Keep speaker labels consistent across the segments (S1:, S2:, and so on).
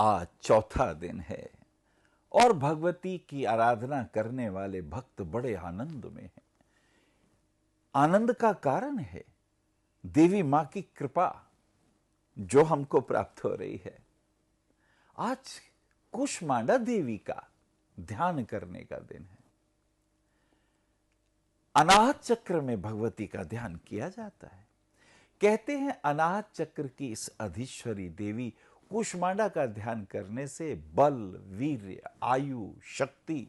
S1: आज चौथा दिन है और भगवती की आराधना करने वाले भक्त बड़े आनंद में हैं। आनंद का कारण है देवी मां की कृपा जो हमको प्राप्त हो रही है। आज कुष्मांडा देवी का ध्यान करने का दिन है। अनाहत चक्र में भगवती का ध्यान किया जाता है। कहते हैं अनाहत चक्र की इस अधीश्वरी देवी कुष्मांडा का ध्यान करने से बल, वीर्य, आयु, शक्ति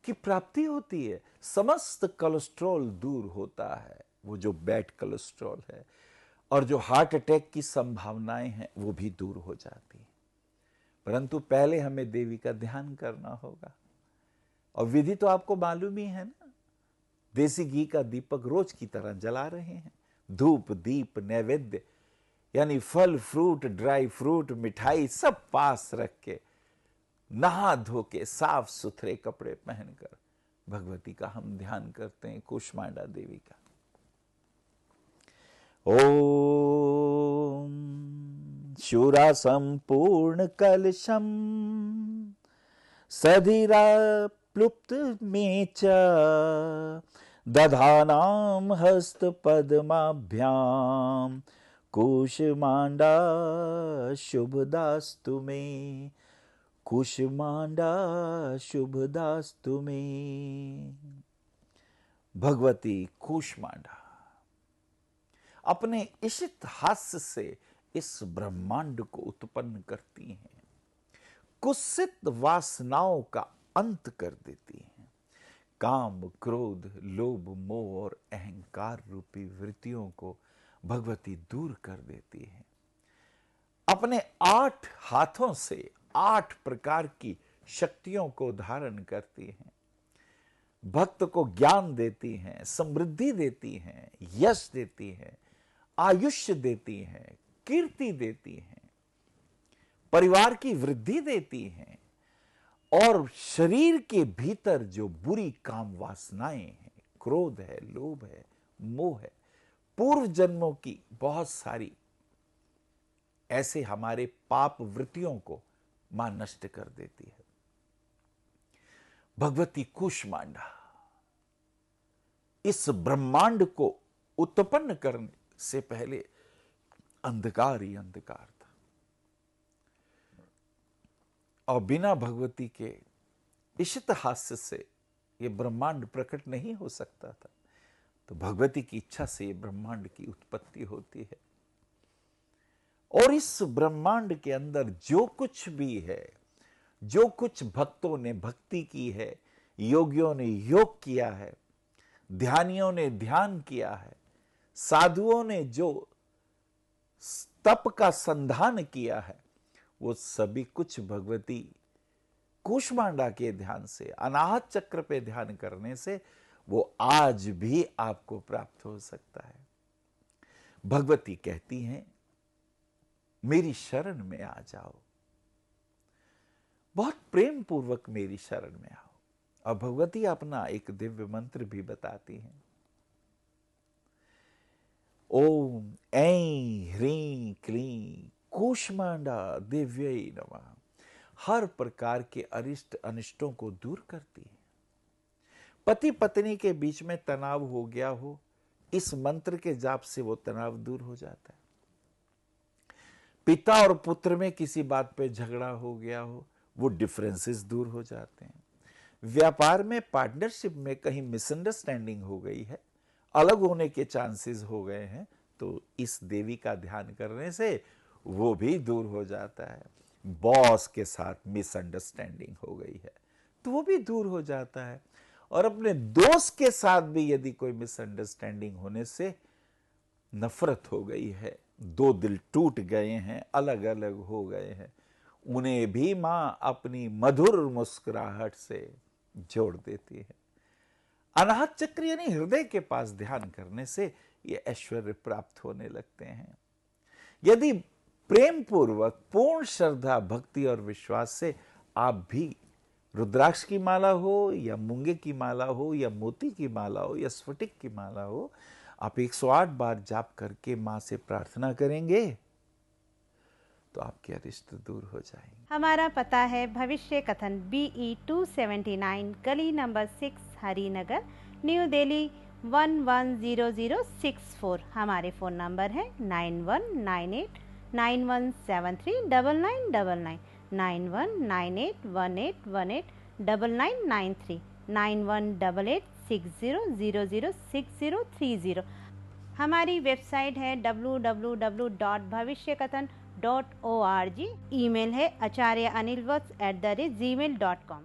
S1: की प्राप्ति होती है। समस्त कोलेस्ट्रॉल दूर होता है, वो जो बैड कोलेस्ट्रॉल है, और जो हार्ट अटैक की संभावनाएं हैं वो भी दूर हो जाती है। परंतु पहले हमें देवी का ध्यान करना होगा। और विधि तो आपको मालूम ही है ना, देसी घी का दीपक रोज की तरह जला रहे हैं। धूप, दीप, नैवेद्य यानी फल, फ्रूट, ड्राई फ्रूट, मिठाई सब पास रख के, नहा धो के, साफ सुथरे कपड़े पहनकर भगवती का हम ध्यान करते हैं, कुष्मांडा देवी का। ओम शूरा संपूर्ण कलशम सधीरा प्लुप्त में च दधानाम हस्त पद्माभ्याम कुष्मांडा शुभदास्तु मे, कुष्मांडा शुभदास्तु मे। भगवती कुष्मांडा अपने इशित हास्य से इस ब्रह्मांड को उत्पन्न करती हैं, कुत्सित वासनाओं का अंत कर देती हैं। काम, क्रोध, लोभ, मोह और अहंकार रूपी वृत्तियों को भगवती दूर कर देती है। अपने 8 हाथों से 8 प्रकार की शक्तियों को धारण करती हैं। भक्त को ज्ञान देती हैं, समृद्धि देती हैं, यश देती हैं, आयुष्य देती हैं, कीर्ति देती हैं, परिवार की वृद्धि देती हैं, और शरीर के भीतर जो बुरी काम वासनाएं हैं, क्रोध है, लोभ है, मोह है, पूर्व जन्मों की बहुत सारी ऐसे हमारे पाप वृत्तियों को मां नष्ट कर देती है। भगवती कुष्मांडा इस ब्रह्मांड को उत्पन्न करने से पहले अंधकार ही अंधकार था, और बिना भगवती के इशित हास्य से यह ब्रह्मांड प्रकट नहीं हो सकता था। तो भगवती की इच्छा से यह ब्रह्मांड की उत्पत्ति होती है। और इस ब्रह्मांड के अंदर जो कुछ भी है, जो कुछ भक्तों ने भक्ति की है, योगियों ने योग किया है, ध्यानियों ने ध्यान किया है, साधुओं ने जो तप का संधान किया है, वो सभी कुछ भगवती कुष्मांडा के ध्यान से, अनाहत चक्र पे ध्यान करने से वो आज भी आपको प्राप्त हो सकता है। भगवती कहती हैं मेरी शरण में आ जाओ, बहुत प्रेम पूर्वक मेरी शरण में आओ। और भगवती अपना एक दिव्य मंत्र भी बताती हैं। ओम ऐं ह्रीं क्लीं कुष्मांडा दिव्यै नमः। हर प्रकार के अरिष्ट अनिष्टों को दूर करती है। पति पत्नी के बीच में तनाव हो गया हो, इस मंत्र के जाप से वो तनाव दूर हो जाता है। पिता और पुत्र में किसी बात पे झगड़ा हो गया हो, वो डिफरेंसेस दूर हो जाते हैं। व्यापार में, पार्टनरशिप में कहीं मिसअंडरस्टैंडिंग हो गई है, अलग होने के चांसेस हो गए हैं, तो इस देवी का ध्यान करने से वो भी दूर हो जाता है। बॉस के साथ मिसअंडरस्टैंडिंग हो गई है तो वो भी दूर हो जाता है। और अपने दोस्त के साथ भी यदि कोई मिसअंडरस्टैंडिंग होने से नफरत हो गई है, 2 दिल टूट गए हैं, अलग अलग हो गए हैं, उन्हें भी मां अपनी मधुर मुस्कुराहट से जोड़ देती है। अनाहत चक्र यानी हृदय के पास ध्यान करने से ये ऐश्वर्य प्राप्त होने लगते हैं। यदि प्रेम पूर्वक, पूर्ण श्रद्धा, भक्ति और विश्वास से आप भी रुद्राक्ष की माला हो या मूंगे की माला हो या मोती की माला हो या स्फटिक की माला हो, आप 108 बार जाप करके मां से प्रार्थना करेंगे तो आपके अरिष्ट दूर हो जाएंगे।
S2: हमारा पता है भविष्य कथन BE 279 गली नंबर 6 हरिनगर न्यू दिल्ली 110064। हमारे फ़ोन नंबर है 919891739999 919818189993 918860006030। हमारी वेबसाइट है www.bhavishyakathan.org। ईमेल है acharyaanilvats@gmail.com।